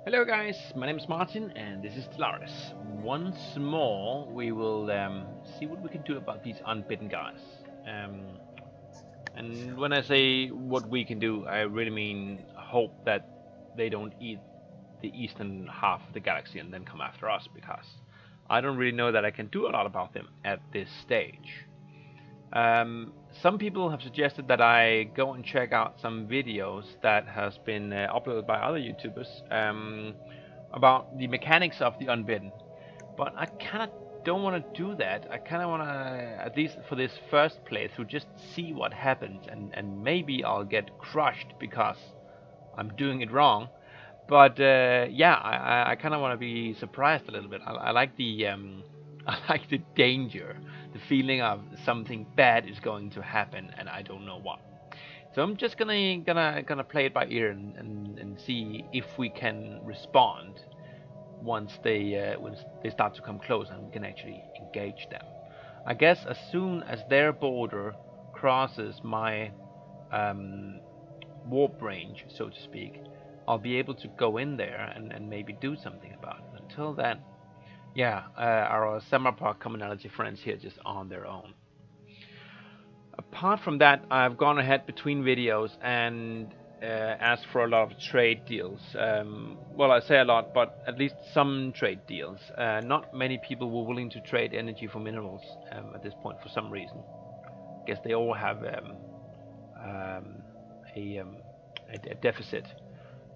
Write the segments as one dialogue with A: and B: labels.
A: Hello guys, my name is Martin and this is Stellaris. Once more we will see what we can do about these unbidden guys. And when I say what we can do, I really mean hope that they don't eat the eastern half of the galaxy and then come after us, because I don't really know that I can do a lot about them at this stage. Some people have suggested that I go and check out some videos that has been uploaded by other YouTubers about the mechanics of the Unbidden, but I kind of don't want to do that. I kind of want to, at least for this first playthrough, just see what happens, and maybe I'll get crushed because I'm doing it wrong. But yeah, I kind of want to be surprised a little bit. I like the I like the danger, the feeling of something bad is going to happen, and I don't know what. So I'm just gonna play it by ear and see if we can respond once they start to come close and we can actually engage them. I guess as soon as their border crosses my warp range, so to speak, I'll be able to go in there and maybe do something about it. Until then, yeah, our semi-park commonality friends here just on their own. Apart from that, I've gone ahead between videos and asked for a lot of trade deals. Well, I say a lot, but at least some trade deals. Not many people were willing to trade energy for minerals at this point for some reason. I guess they all have a deficit.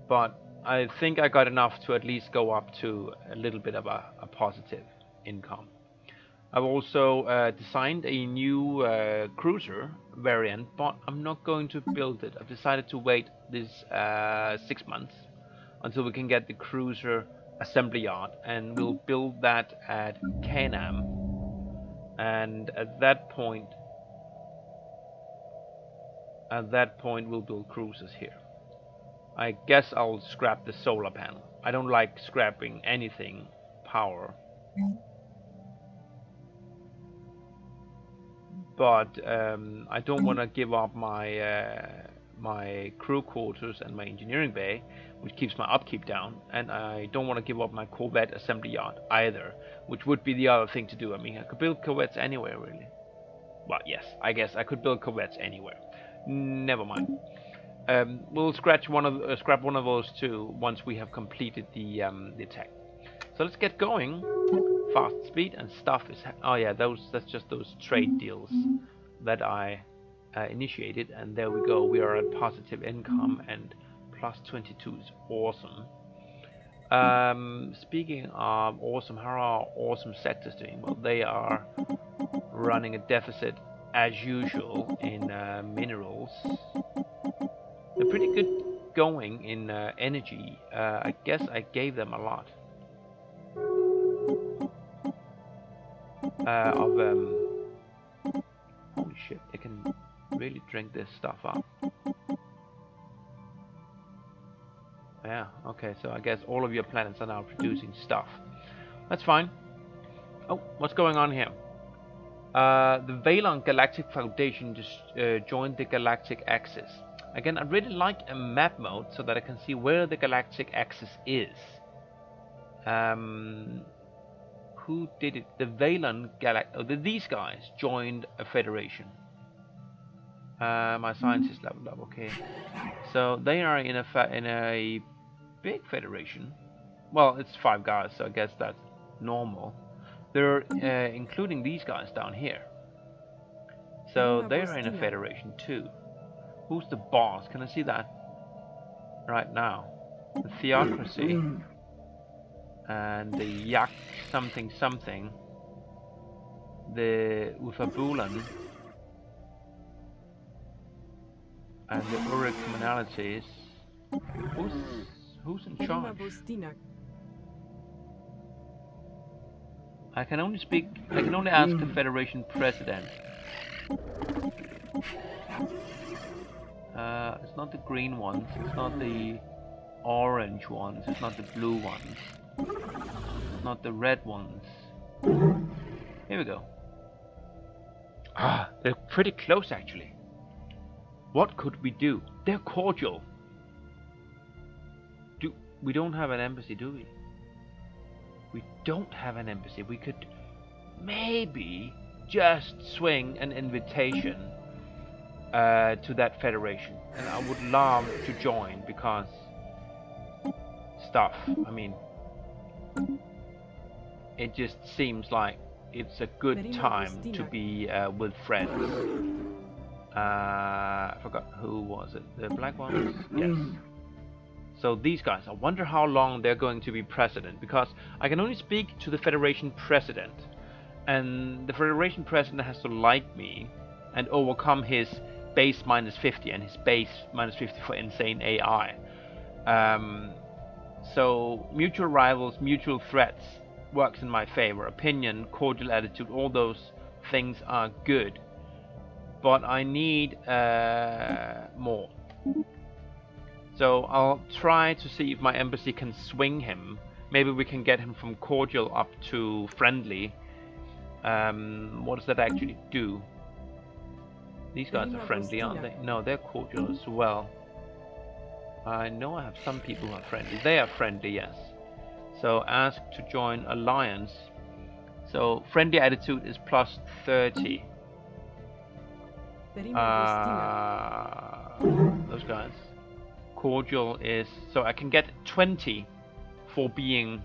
A: But I think I got enough to at least go up to a little bit of a positive income. I've also designed a new cruiser variant, but I'm not going to build it. I've decided to wait this 6 months until we can get the cruiser assembly yard, and we'll build that at Canam. And at that point we'll build cruisers here. I guess I'll scrap the solar panel. I don't like scrapping anything power. But I don't want to give up my crew quarters and my engineering bay, which keeps my upkeep down, and I don't want to give up my Corvette assembly yard either, which would be the other thing to do. I mean, I could build Corvettes anywhere, really. Well, yes, I guess I could build Corvettes anywhere. Never mind. We'll scrap one of those too once we have completed the attack. So let's get going. Fast speed and stuff is. Oh yeah, that's just those trade deals that I initiated, and there we go. We are at positive income, and plus 22 is awesome. Speaking of awesome, how are awesome sectors doing? Well, they are running a deficit as usual in minerals. They're pretty good going in energy. I guess I gave them a lot of holy shit, they can really drink this stuff up. Yeah, okay, so I guess all of your planets are now producing stuff. That's fine. Oh, what's going on here? The Valon Galactic Foundation just joined the Galactic Axis. Again, I really like a map mode so that I can see where the Galactic Axis is. Who did it? The Valon these guys joined a federation. My scientist leveled up. Okay, so they are in a big federation. Well, it's 5 guys, so I guess that's normal. They're including these guys down here, so they're in a federation too. Who's the boss? Can I see that right now? The Theocracy and the Yak something something, the Uthabulan and the Uric commonalities. Who's in charge? I can only ask the Federation President. It's not the green ones, it's not the orange ones, it's not the blue ones, it's not the red ones. Here we go. Ah, they're pretty close actually. What could we do? They're cordial. We don't have an embassy, do we? We don't have an embassy. We could maybe just swing an invitation to that federation, and I would love to join because stuff. I mean, it just seems like it's a good time to be with friends. I forgot who was it. The black ones? Yes. So these guys, I wonder how long they're going to be president, because I can only speak to the Federation president, and the Federation president has to like me and overcome his base -50 and his base -50 for insane AI. So mutual rivals, mutual threats works in my favor. Opinion, cordial attitude, all those things are good. But I need more. So I'll try to see if my embassy can swing him. Maybe we can get him from cordial up to friendly. What does that actually do? These guys are friendly, aren't they? No, they're cordial as well. I know I have some people who are friendly. They are friendly, yes. So ask to join alliance. So friendly attitude is +30. Those guys. Cordial is, so I can get 20 for being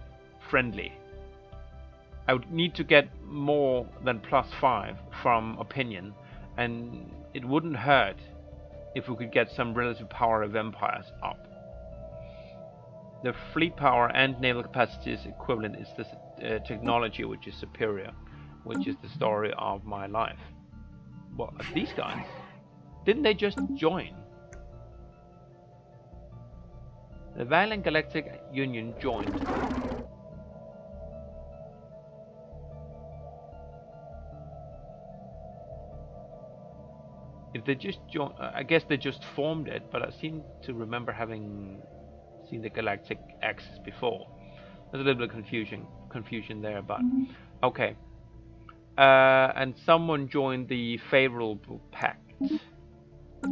A: friendly. I would need to get more than +5 from opinion, and it wouldn't hurt if we could get some relative power of empires up. The fleet power and naval capacity is equivalent. It's the technology which is superior, which is the story of my life. Well, these guys, didn't they just join? The Violent Galactic Union joined. If they just joined, I guess they just formed it, but I seem to remember having seen the Galactic Axis before. There's a little bit of confusion there, but okay. And someone joined the favorable pact.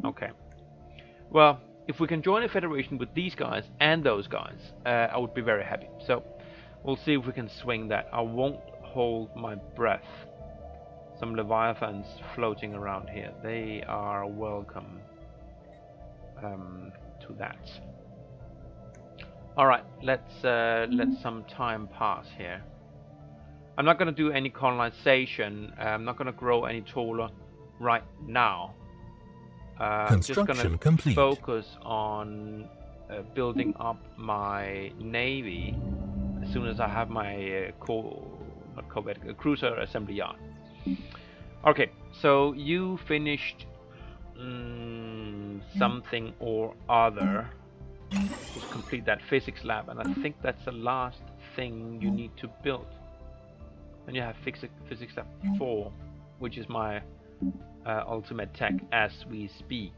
A: Okay. Well, if we can join a federation with these guys and those guys, I would be very happy. So we'll see if we can swing that. I won't hold my breath. Some Leviathans floating around here. They are welcome to that. All right, let's let some time pass here. I'm not going to do any colonization. I'm not going to grow any taller right now.
B: Construction
A: just going to
B: complete.
A: Focus on building up my navy as soon as I have my cruiser assembly yard. Okay, so you finished something or other. Just complete that physics lab, and I think that's the last thing you need to build. And you have physics lab 4, which is my ultimate tech as we speak.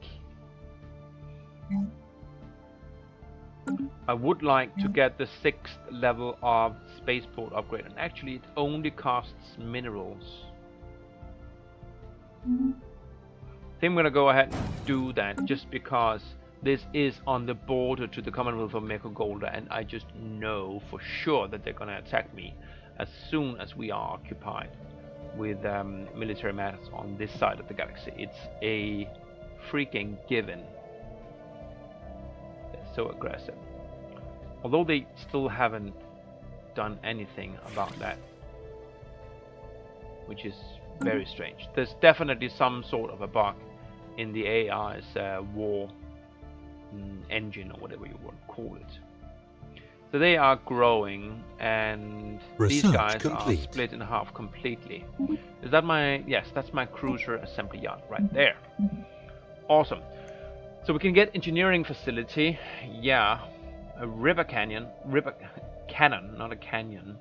A: I would like to get the 6th level of spaceport upgrade, and actually it only costs minerals. I think I'm gonna go ahead and do that just because this is on the border to the Commonwealth of Mekogolda, and I just know for sure that they're gonna attack me as soon as we are occupied with military matters on this side of the galaxy. It's a freaking given. They're so aggressive. Although they still haven't done anything about that, which is very strange. There's definitely some sort of a bug in the AI's war engine, or whatever you want to call it. So they are growing, and these guys are split in half completely. Is that my... Yes, that's my cruiser assembly yard right there. Awesome. So we can get engineering facility. Yeah. A river cannon, not a canyon.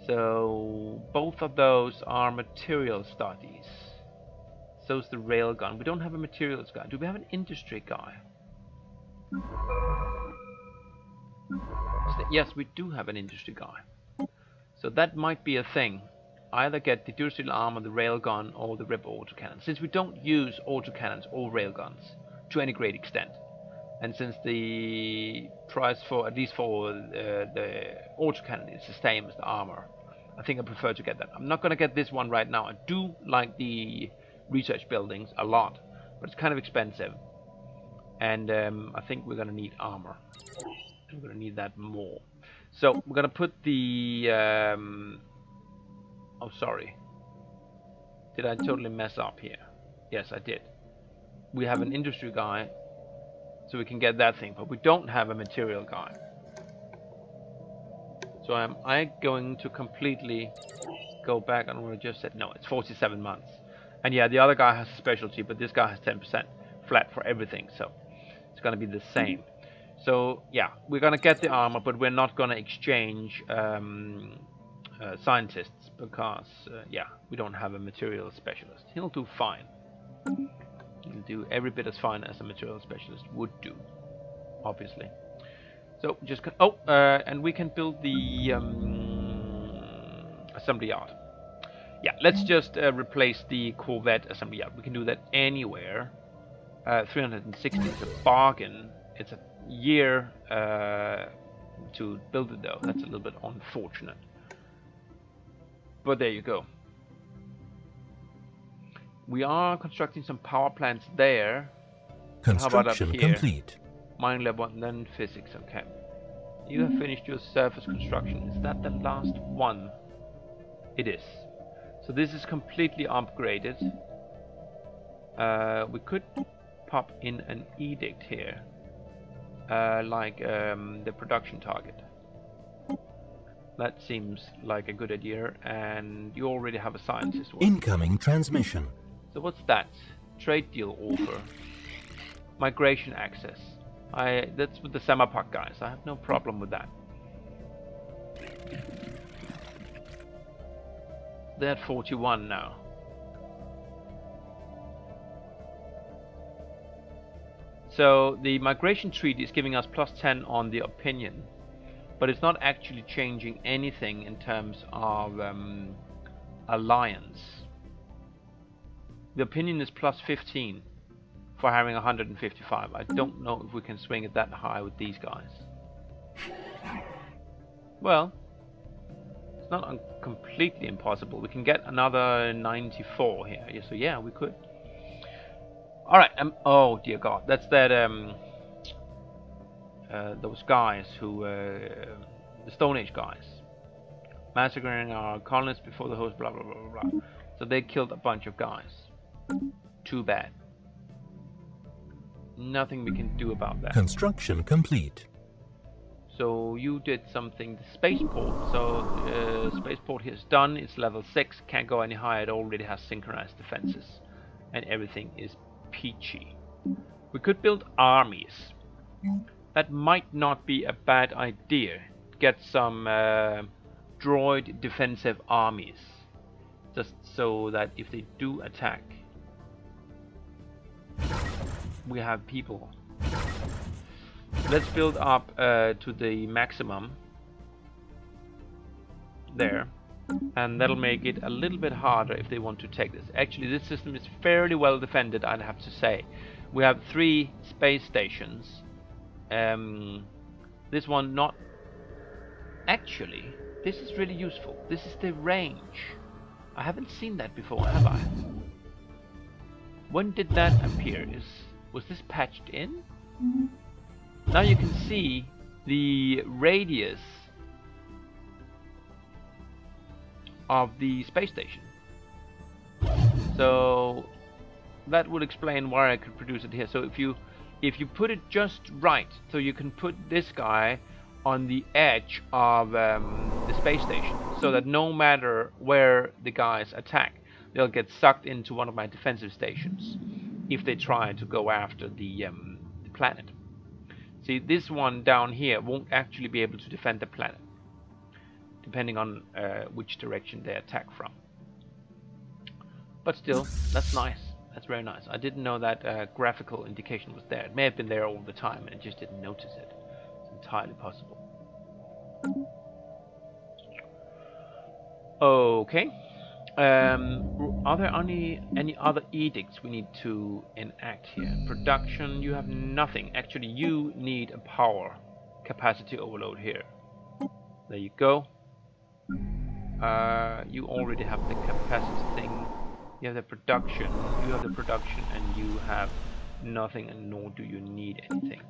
A: So both of those are material studies. So's the railgun. We don't have a materials guy. Do we have an industry guy? Yes, we do have an industry guy. So that might be a thing. Either get the industrial armor, the railgun, or the ripper autocannon. Since we don't use autocannons or railguns to any great extent, And since the price for, at least for the autocannon, is the same as the armor, I think I prefer to get that. I'm not going to get this one right now. I do like the research buildings a lot, but it's kind of expensive. And I think we're going to need armor. We're going to need that more. So we're going to put the... oh, sorry. Did I totally mess up here? Yes, I did. We have an industry guy, so we can get that thing, but we don't have a material guy. So am I going to completely go back on what I just said? No, it's 47 months. And yeah, the other guy has a specialty, but this guy has 10% flat for everything, so it's going to be the same. So yeah, we're going to get the armor, but we're not going to exchange scientists because, yeah, we don't have a material specialist. He'll do fine. He'll do every bit as fine as a material specialist would do, obviously. So just and we can build the assembly yard. Yeah, let's just replace the Corvette assembly yard. We can do that anywhere. 360 is a bargain. It's a year to build it though. That's a little bit unfortunate. But there you go. We are constructing some power plants there.
B: Construction complete.
A: Mining level 1, then physics. Okay. You have finished your surface construction. Is that the last one? It is. So this is completely upgraded. We could pop in an edict here, like the production target. That seems like a good idea, and you already have a scientist.
B: Incoming transmission.
A: So what's that? Trade deal offer. Migration access. That's with the Semapak guys. I have no problem with that. They're at 41 now. So the migration treaty is giving us +10 on the opinion, but it's not actually changing anything in terms of alliance. The opinion is +15 for having 155. I don't know if we can swing it that high with these guys. Well, it's not completely impossible. We can get another 94 here. Yeah, so yeah, we could. All right. Oh dear God, that's that. Those guys who, the Stone Age guys, massacring our colonists before the host. Blah blah blah blah blah. So they killed a bunch of guys. Too bad. Nothing we can do about that.
B: Construction complete.
A: So you did something. The spaceport. So spaceport here is done. It's level 6. Can't go any higher. It already has synchronized defenses, and everything is peachy. We could build armies. That might not be a bad idea. Get some droid defensive armies, just so that if they do attack, we have people. Let's build up to the maximum there, and that'll make it a little bit harder if they want to take this. Actually, this system is fairly well defended, I'd have to say. We have 3 space stations. This one not actually. This is really useful. This is the range. I haven't seen that before, have I? When did that appear? Was this patched in? Now you can see the radius of the space station. So that would explain why I could produce it here. So if you put it just right, so you can put this guy on the edge of the space station, so that no matter where the guys attack, they'll get sucked into one of my defensive stations if they try to go after the planet. See, this one down here won't actually be able to defend the planet, depending on which direction they attack from. But still, that's nice. That's very nice. I didn't know that graphical indication was there. It may have been there all the time and I just didn't notice it. It's entirely possible. Okay. Are there any other edicts we need to enact here? Production, you have nothing. Actually, you need a power capacity overload here. There you go. You already have the capacity thing. You have the production. You have the production, and you have nothing, and nor do you need anything.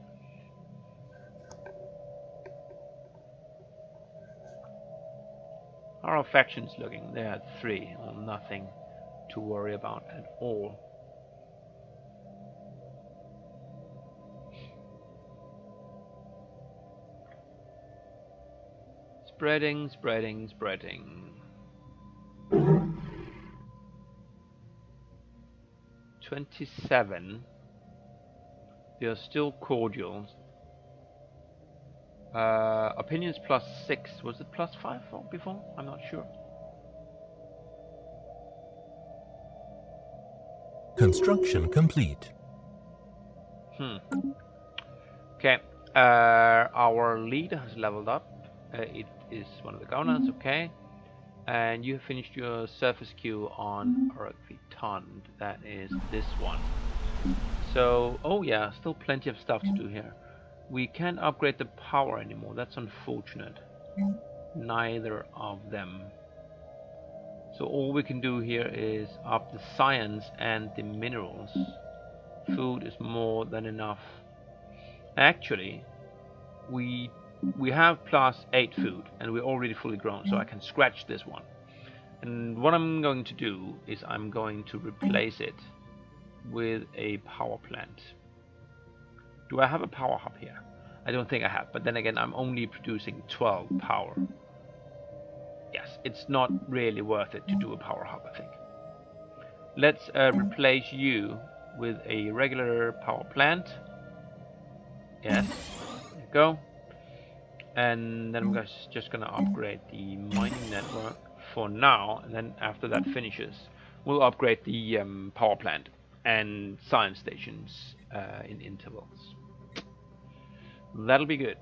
A: How are our factions looking? They're at 3, or nothing to worry about at all. Spreading, spreading, spreading. 27. They are still cordial. Opinions +6. Was it +5 before? I'm not sure.
B: Construction complete.
A: Okay. Our leader has leveled up. It is one of the governors. Okay. And you have finished your surface queue on Aragvitan. That is this one. So, oh yeah, still plenty of stuff to do here. We can't upgrade the power anymore. That's unfortunate. Neither of them. So all we can do here is up the science and the minerals. Food is more than enough. Actually, we have +8 food, and we're already fully grown, so I can scratch this one. And what I'm going to do is I'm going to replace it with a power plant. Do I have a power hub here? I don't think I have, but then again, I'm only producing 12 power. Yes, it's not really worth it to do a power hub, I think. Let's replace you with a regular power plant. Yes, there you go. And then I'm just gonna upgrade the mining network for now, and then after that finishes, we'll upgrade the power plant and science stations in intervals. That'll be good.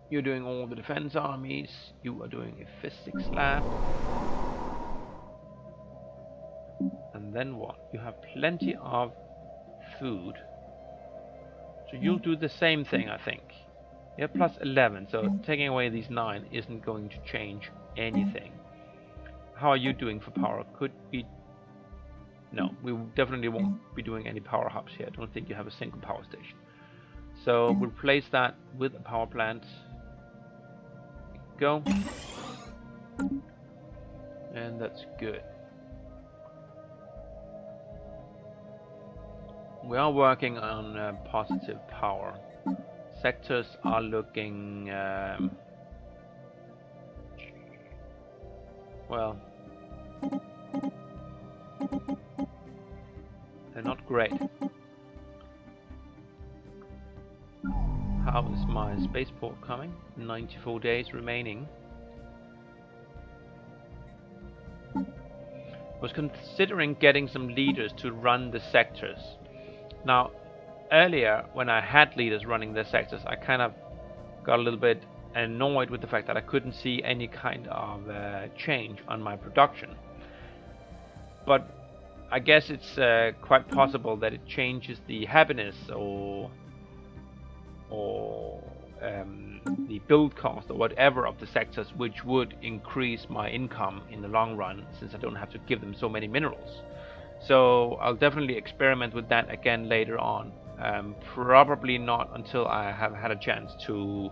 A: You're doing all the defense armies. You are doing a physics lab. And then what? You have plenty of food. So you'll do the same thing, I think. You're +11, so taking away these 9 isn't going to change anything. How are you doing for power? Could be... No, we definitely won't be doing any power hubs here. I don't think you have a single power station. So we'll replace that with a power plant. Go. And that's good. We are working on positive power. Sectors are looking well, they're not great. How is my spaceport coming? 94 days remaining. Was considering getting some leaders to run the sectors. Now, earlier when I had leaders running the sectors, I kind of got a little bit annoyed with the fact that I couldn't see any kind of change on my production. But I guess it's quite possible that it changes the happiness or the build cost or whatever of the sectors, which would increase my income in the long run, since I don't have to give them so many minerals. So I'll definitely experiment with that again later on. Probably not until I have had a chance to,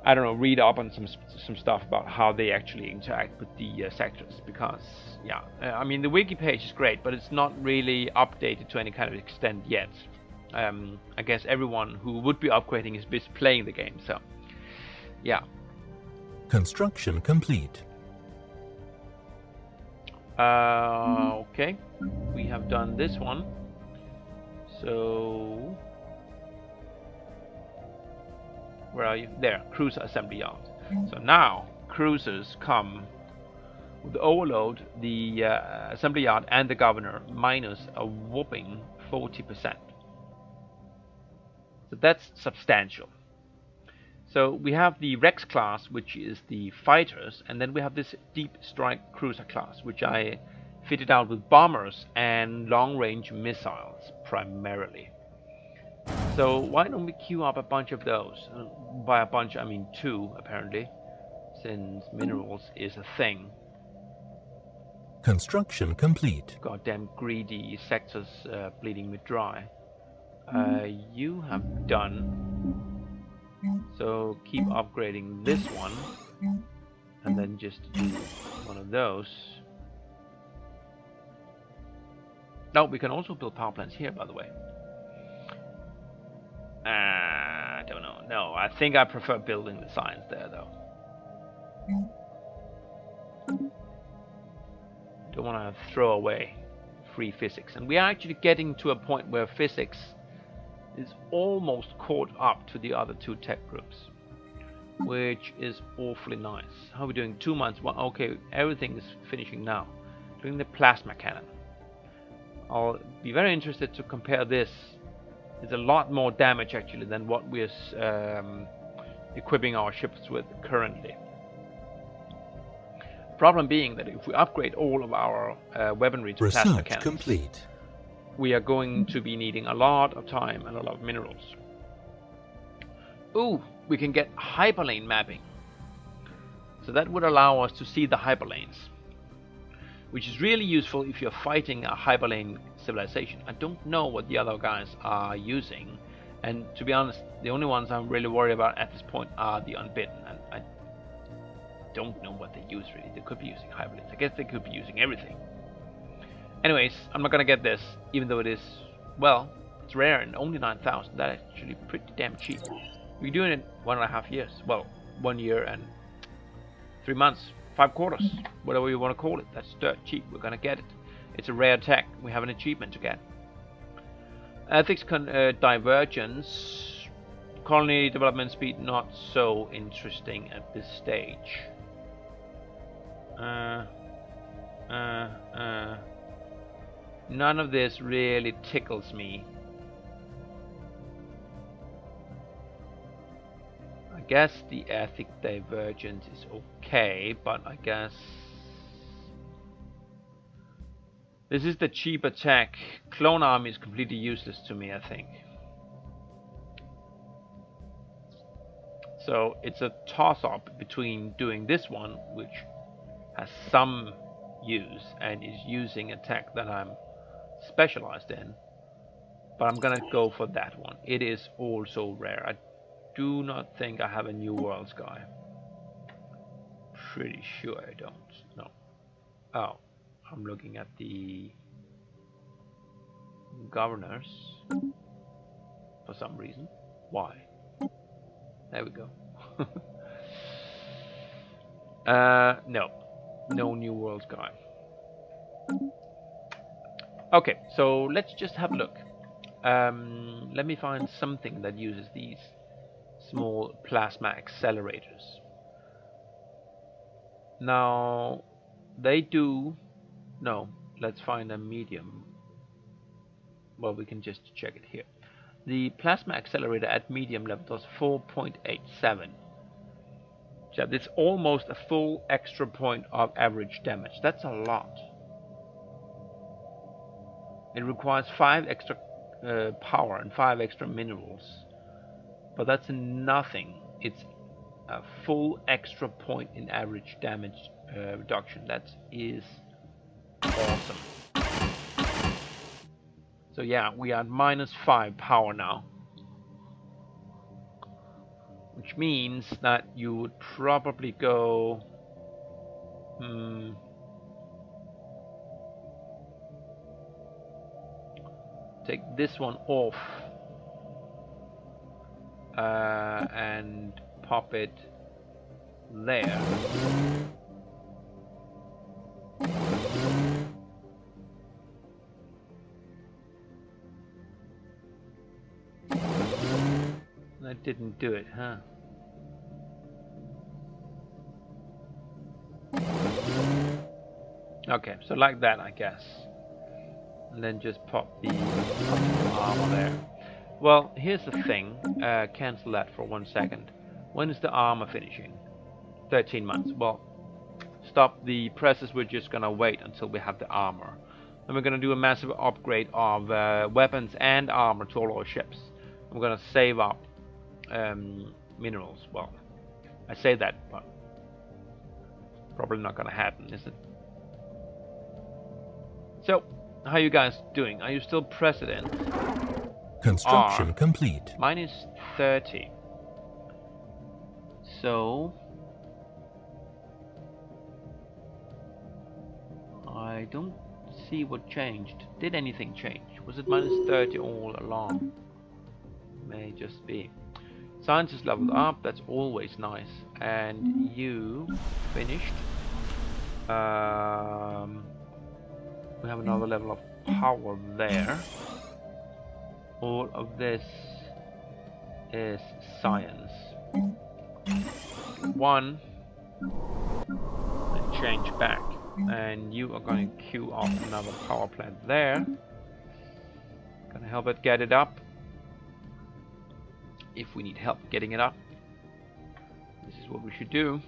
A: I don't know, read up on some stuff about how they actually interact with the sectors. Because, yeah, I mean, the wiki page is great, but it's not really updated to any kind of extent yet. I guess everyone who would be upgrading is busy playing the game, so yeah.
B: Construction complete.
A: Okay, we have done this one. So where are you? There, cruiser assembly yard. So now cruisers come with the overload, the assembly yard and the governor minus a whopping 40%. So that's substantial. So we have the Rex class, which is the fighters, and then we have this deep strike cruiser class, which I fitted out with bombers and long-range missiles primarily. So why don't we queue up a bunch of those? By a bunch, I mean 2 apparently, since minerals is a thing.
B: Construction complete.
A: Goddamn greedy sectors bleeding me dry. You have done. So keep upgrading this one, and then just do one of those. Now we can also build power plants here, by the way. I don't know. No, I think I prefer building the science there, though. Don't want to throw away free physics, and we are actually getting to a point where physics is almost caught up to the other 2 tech groups, which is awfully nice. How are we doing? 2 months. Well, okay, everything is finishing now. Doing the plasma cannon. I'll be very interested to compare this. It's a lot more damage actually than what we're equipping our ships with currently. Problem being that if we upgrade all of our weaponry to plasma cannons,
B: complete.
A: We are going to be needing a lot of time and a lot of minerals. Ooh, we can get hyperlane mapping. So that would allow us to see the hyperlanes, which is really useful if you're fighting a hyperlane civilization. I don't know what the other guys are using, and to be honest, the only ones I'm really worried about at this point are the Unbidden, and I don't know what they use really. They could be using hyperlanes. I guess they could be using everything. Anyways, I'm not gonna get this, even though it is, well, it's rare and only 9,000. That's actually pretty damn cheap. We're doing it 1.5 years. Well, 1 year and 3 months, 5 quarters, whatever you want to call it. That's dirt cheap. We're gonna get it. It's a rare tech. We have an achievement to get. Ethics divergence. Colony development speed not so interesting at this stage. None of this really tickles me. I guess the ethic divergence is okay, but I guess this is the cheap attack. Clone army is completely useless to me, I think. So it's a toss-up between doing this one, which has some use and is using a tech that I'm specialized in, but I'm gonna go for that one. It is also rare. I do not think I have a New Worlds guy. Pretty sure I don't. No. Oh, I'm looking at the governors for some reason. Why? There we go. No New Worlds guy. Okay, so let's just have a look. Let me find something that uses these small plasma accelerators. Now, they do... No, let's find a medium. Well, we can just check it here. The plasma accelerator at medium level does 4.87. So it's almost a full extra point of average damage. That's a lot. It requires 5 extra power and 5 extra minerals, but that's nothing. It's a full extra point in average damage reduction. That is awesome. So yeah, we are at -5 power now, which means that you would probably go take this one off and pop it there. That didn't do it, huh? Okay, so like that, I guess. And then just pop the armor there. Well, here's the thing. Cancel that for 1 second. When is the armor finishing? 13 months. Well, stop the presses. We're just gonna wait until we have the armor. And we're gonna do a massive upgrade of weapons and armor to all our ships. I'm gonna save up minerals. Well, I say that, but probably not gonna happen, is it? So, how are you guys doing? Are you still president?
B: Construction complete.
A: Mine is 30. So I don't see what changed. Did anything change? Was it minus 30 all along? May just be. Science is leveled up, that's always nice. And you finished. We have another level of power there. All of this is science. One, and change back. And you are going to queue off another power plant there. Gonna help it get it up. If we need help getting it up, this is what we should do.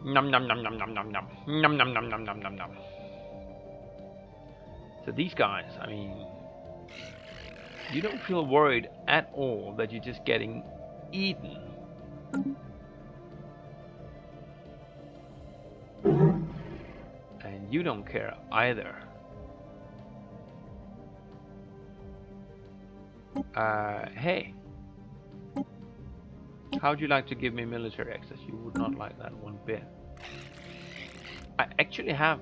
A: Num num num num num num num num num num num num num num. So these guys, I mean, you don't feel worried at all that you're just getting eaten. And you don't care either. Hey, how'd you like to give me military access? You would not like that one bit. I actually have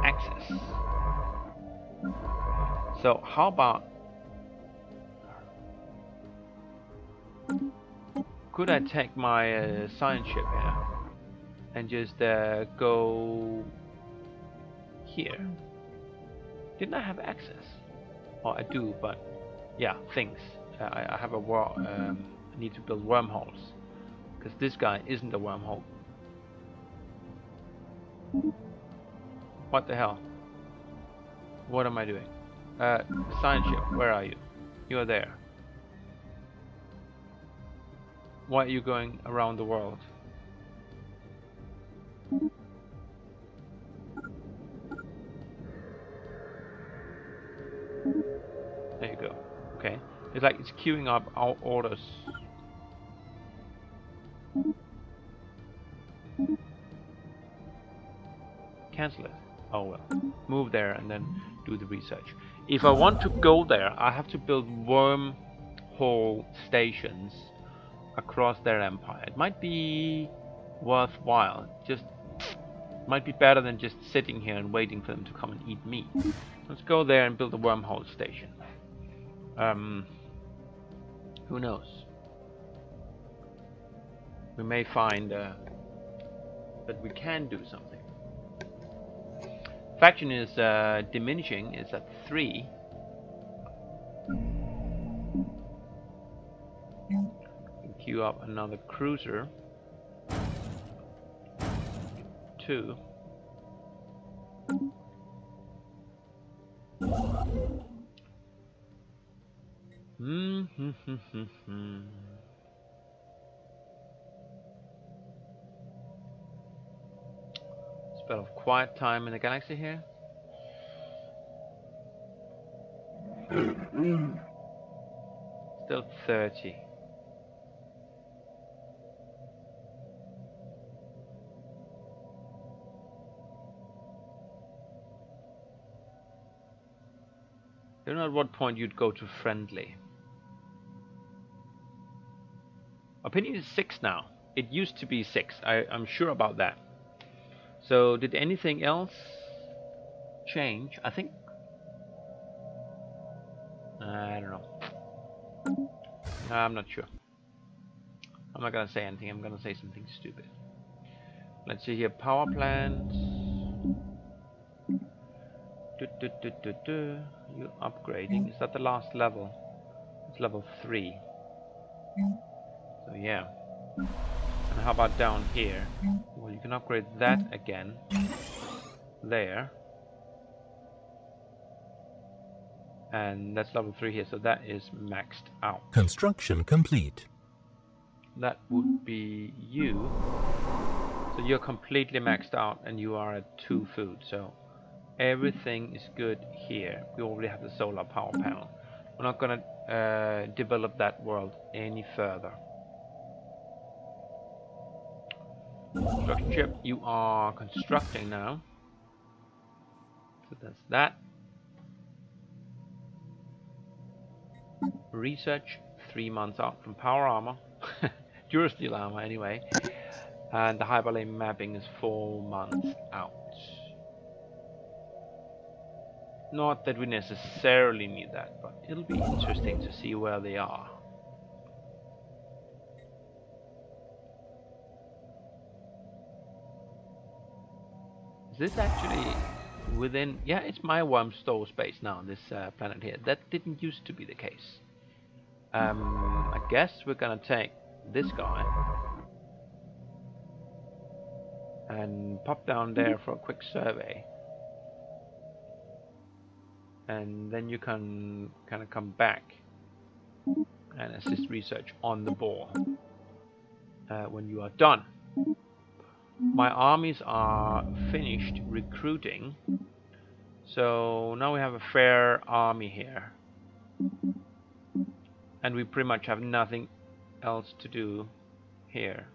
A: access. So how about, could I take my science ship here and just go here? Didn't I have access? Oh, I do, but yeah, things. I have a I need to build wormholes because this guy isn't a wormhole. What the hell? What am I doing? Science ship, where are you? You are there. Why are you going around the world? There you go. Okay. It's like it's queuing up our orders. Cancel it. Oh well. Move there and then do the research. If I want to go there, I have to build wormhole stations across their empire. It might be worthwhile. Just might be better than just sitting here and waiting for them to come and eat me. Let's go there and build a wormhole station. Who knows? We may find that we can do something. Faction is diminishing. It's at 3. Queue up another cruiser. 2. Spell of quiet time in the galaxy here. Still 30. Don't know at what point you'd go to friendly. Opinion is 6 now. It used to be 6. I'm sure about that. So did anything else change? I think I don't know. I'm not sure. I'm not gonna say anything. I'm gonna say something stupid. Let's see here. Power plants. You're upgrading. Is that the last level? It's level 3. So yeah. And how about down here? Well, you can upgrade that again. There. And that's level 3 here, so that is maxed out.
B: Construction complete.
A: That would be you. So you're completely maxed out and you are at 2 food, so everything is good here. We already have the solar power panel. We're not gonna develop that world any further. Construction ship, you are constructing now. So that's that. Research, 3 months out from power armor. Durasteel armor anyway. And the hyperlane mapping is 4 months out. Not that we necessarily need that, but it'll be interesting to see where they are. Is this actually within... Yeah, it's my worm store space now on this planet here. That didn't used to be the case. I guess we're gonna take this guy and pop down there for a quick survey. And then you can kind of come back and assist research on the ball when you are done. My armies are finished recruiting, so now we have a fair army here, and we pretty much have nothing else to do here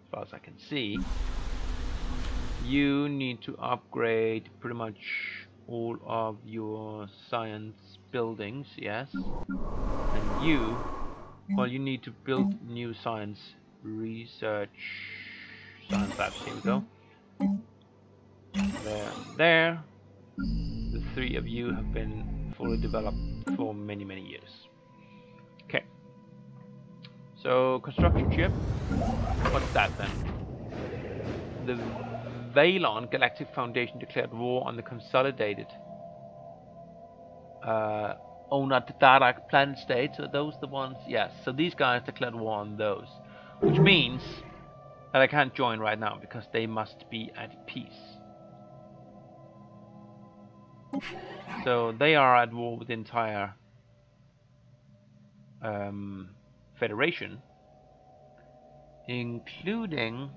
A: as far as I can see. You need to upgrade pretty much all of your science buildings, yes. And you, well, you need to build new science research science labs. Here we go. There. The 3 of you have been fully developed for many, many years. Okay. So construction ship. What's that then? The Valon Galactic Foundation declared war on the consolidated Onat planet states. Are those the ones? Yes. So these guys declared war on those, which means that I can't join right now because they must be at peace. So they are at war with the entire Federation, including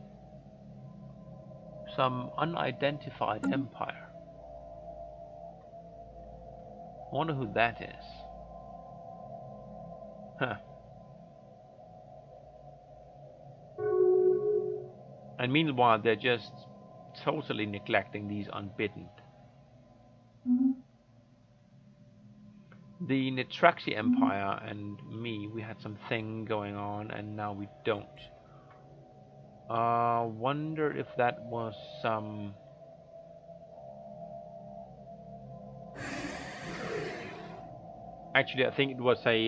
A: some unidentified empire. I wonder who that is. Huh. And meanwhile, they're just totally neglecting these unbidden. The Netraxi Empire and me, we had something going on, and now we don't. Wonder if that was some... Actually, I think it was a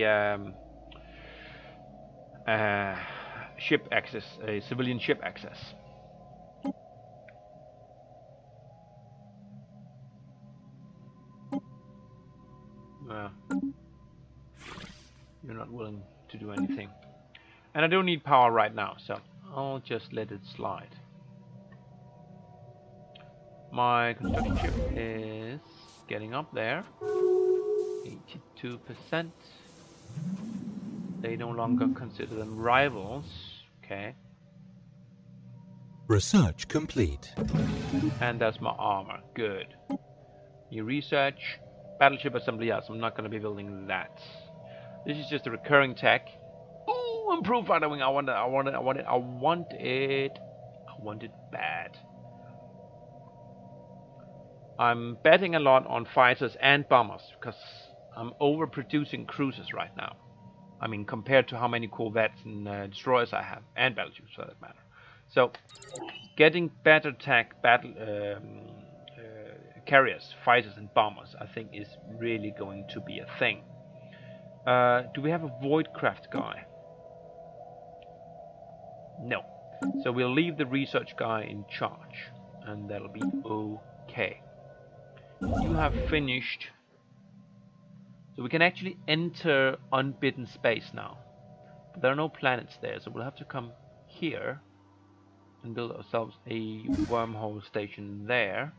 A: ship access, a civilian ship access. Well, you're not willing to do anything. And I don't need power right now, so I'll just let it slide. My construction ship is getting up there. 82%. They no longer consider them rivals. Okay.
B: Research complete.
A: And that's my armor. Good. New research. Battleship assembly. Yes, I'm not going to be building that. This is just a recurring tech. Ooh, improved fighter wing. I want it bad. I'm betting a lot on fighters and bombers because I'm overproducing cruisers right now. I mean, compared to how many corvettes and destroyers I have, and battleships for that matter. So, getting better tech carriers, fighters and bombers, I think is really going to be a thing. Do we have a Voidcraft guy? No. So we'll leave the research guy in charge, and that'll be okay. You have finished. So we can actually enter unbidden space now. But there are no planets there, so we'll have to come here and build ourselves a wormhole station there.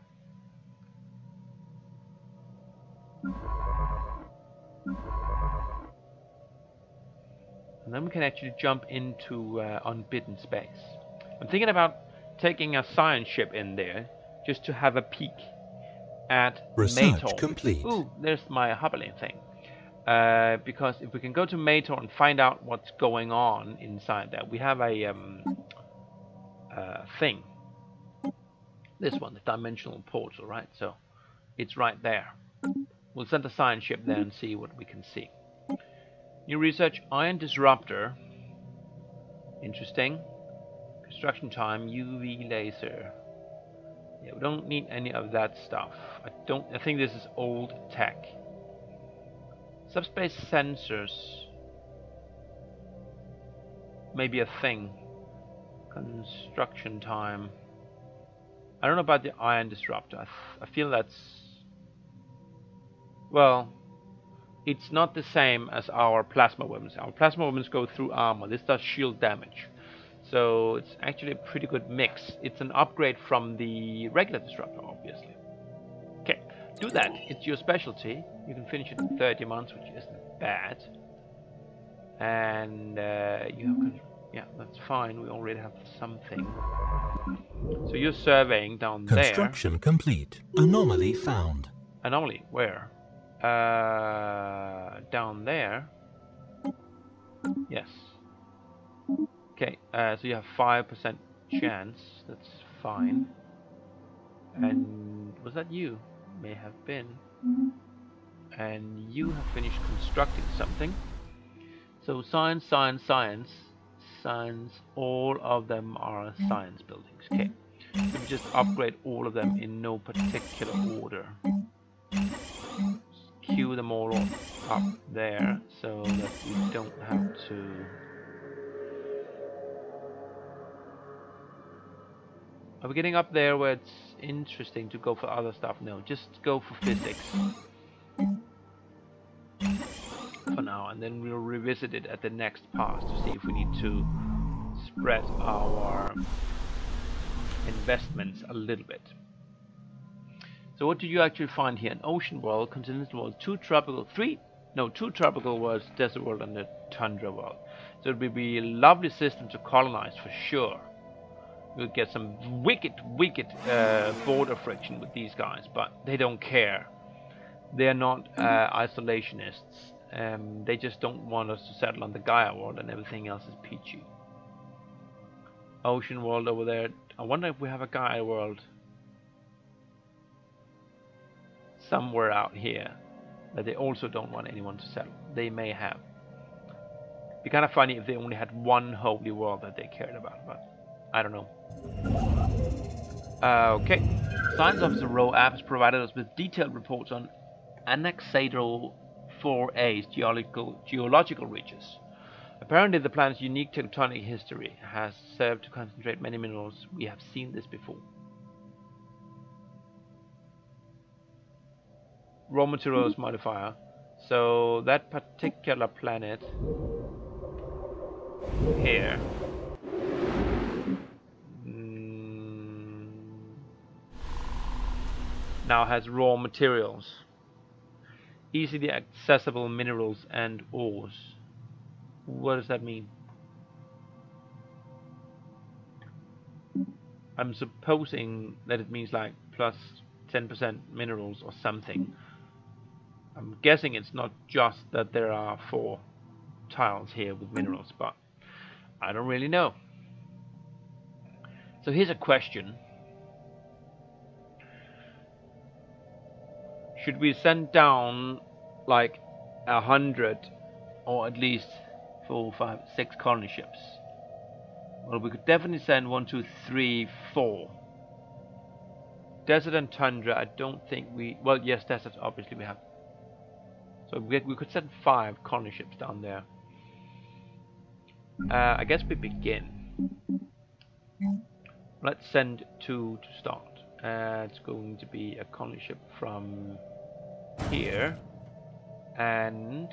A: And then we can actually jump into unbidden space. I'm thinking about taking a science ship in there just to have a peek at
B: Research
A: Mator.
B: complete.
A: Ooh, there's my Hubberlane thing. Because if we can go to Mator and find out what's going on inside there, we have a thing. This one, the dimensional portal, right? So it's right there. We'll send a science ship there and see what we can see. New research, ion disruptor. Interesting. Construction time, UV laser. Yeah, we don't need any of that stuff. I think this is old tech. Subspace sensors. Maybe a thing. Construction time. I don't know about the ion disruptor. I feel that's... Well, it's not the same as our plasma weapons. Our plasma weapons go through armor. This does shield damage. So it's actually a pretty good mix. It's an upgrade from the regular disruptor, obviously. Okay, do that. It's your specialty. You can finish it in 30 months, which isn't bad. And you have... Yeah, that's fine. We already have something. So you're surveying down there.
B: Construction complete. Anomaly found.
A: Anomaly? Where? Down there. Yes. Okay, so you have 5% chance. That's fine. And was that you? May have been. And you have finished constructing something. So science, science, science. Science, all of them are science buildings. Okay, so we just upgrade all of them in no particular order. Queue them all up there so that we don't have to... Are we getting up there where it's interesting to go for other stuff? No, just go for physics for now, and then we'll revisit it at the next pass to see if we need to spread our investments a little bit. So what do you actually find here? An ocean world, continental world, two tropical worlds, desert world, and a tundra world. So it would be a lovely system to colonize for sure. We'll get some wicked border friction with these guys, but they don't care. They're not isolationists. They just don't want us to settle on the Gaia world, and everything else is peachy. Ocean world over there. I wonder if we have a Gaia world somewhere out here that they also don't want anyone to settle. They may have. It'd be kind of funny if they only had one holy world that they cared about, but I don't know. Okay. Science Officer Row app has provided us with detailed reports on Anaxadro 4A's geological reaches. Apparently the planet's unique tectonic history has served to concentrate many minerals. We have seen this before. Raw materials modifier. So that particular planet here now has raw materials, easily accessible minerals and ores. What does that mean? I'm supposing that it means like plus 10% minerals or something. I'm guessing it's not just that there are 4 tiles here with minerals, but I don't really know. So here's a question. Should we send down like 100 or at least 4, 5, 6 colony ships? Well, we could definitely send 1, 2, 3, 4. Desert and tundra, I don't think we... Well, yes, desert, obviously we have. So we could send 5 colony ships down there. I guess we begin. Let's send 2 to start. It's going to be a colony ship from here. And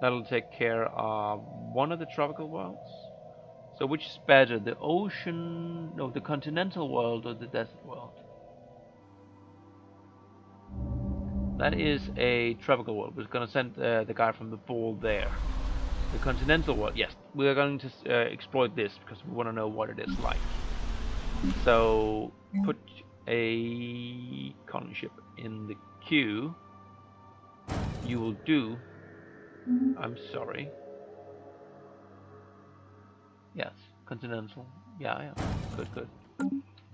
A: that'll take care of one of the tropical worlds. So which is better, the ocean, no, the continental world or the desert world? That is a tropical world. We're gonna send the guy from the ball there. The continental world, yes, we are going to exploit this because we want to know what it is like. So put a colony ship in the queue. You will do. I'm sorry. Yes, continental. Yeah, good, good.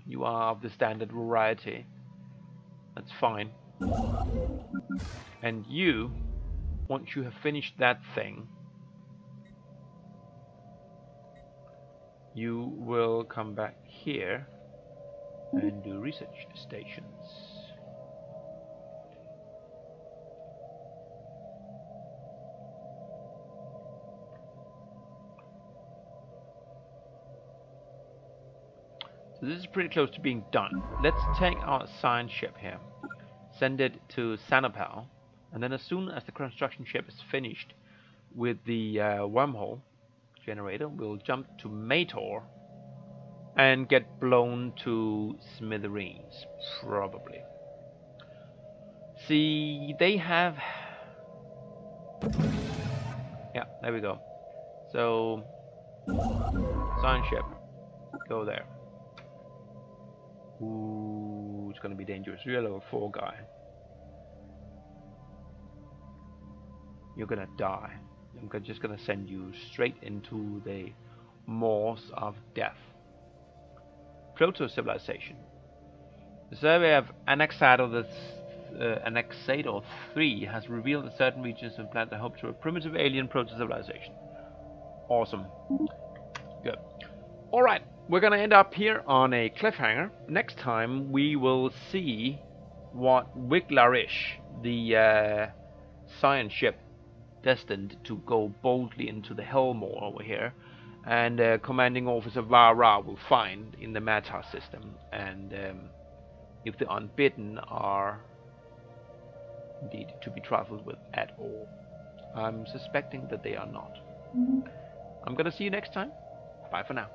A: You are of the standard variety. That's fine. And you, once you have finished that thing, you will come back here and do research stations. So this is pretty close to being done. Let's take our science ship here, send it to Sanapal, and then as soon as the construction ship is finished with the wormhole generator, we'll jump to Mator and get blown to smithereens, probably. See, they have... Yeah, there we go. So, science ship, go there. Ooh, it's gonna be dangerous. You're a level 4 guy. You're gonna die. I'm just gonna send you straight into the maws of death. Proto-civilization. The survey of Anaxator 3 has revealed that certain regions of the planet are home to a primitive alien proto-civilization. Awesome. Good. Alright, we're gonna end up here on a cliffhanger. Next time we will see what Wiglarish, the science ship destined to go boldly into the Hellmore over here, and commanding officer Vara will find in the Matar system, and if the Unbidden are indeed to be trifled with at all. I'm suspecting that they are not. I'm gonna see you next time. Bye for now.